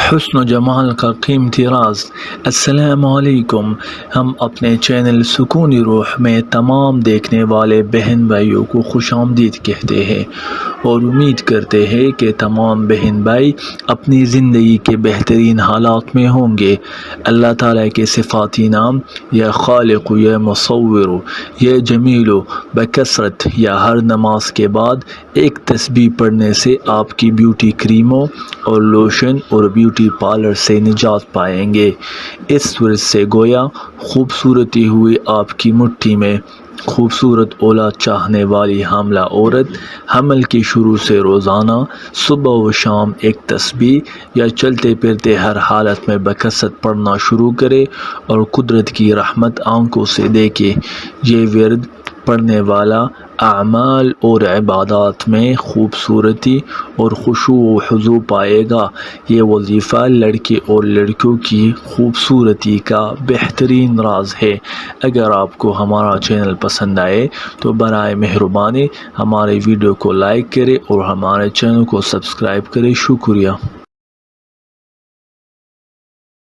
حسن و جمال کا قیمتی راز۔ السلام علیکم۔ ہم اپنے چینل سکون روح میں تمام دیکھنے والے بہن بھائیوں کو خوش آمدید کہتے ہیں اور امید کرتے ہیں کہ تمام بہن بھائی اپنی زندگی کے بہترین حالات میں ہوں گے۔ اللہ تعالیٰ کے صفاتی نام یا خالق، یا مصور، یا جمیل بکثرت، یا ہر نماز کے بعد ایک تسبیح پڑھنے سے آپ کی بیوٹی کریموں اور لوشن اور بیوٹی پارلر سے نجات پائیں گے۔ اس صورت سے گویا خوبصورتی ہوئی آپ کی مٹھی میں۔ خوبصورت اولاد چاہنے والی حاملہ عورت حمل کی شروع سے روزانہ صبح و شام ایک تسبیح یا چلتے پھرتے ہر حالت میں بکثرت پڑھنا شروع کرے اور قدرت کی رحمت آنکھوں سے دیکھے۔ یہ ورد پڑھنے والا اعمال اور عبادات میں خوبصورتی اور خشوع و خضوع پائے گا۔ یہ وظیفہ لڑکے اور لڑکیوں کی خوبصورتی کا بہترین راز ہے۔ اگر آپ کو ہمارا چینل پسند آئے تو برائے مہربانی ہمارے ویڈیو کو لائک کرے اور ہمارے چینل کو سبسکرائب کرے۔ شکریہ۔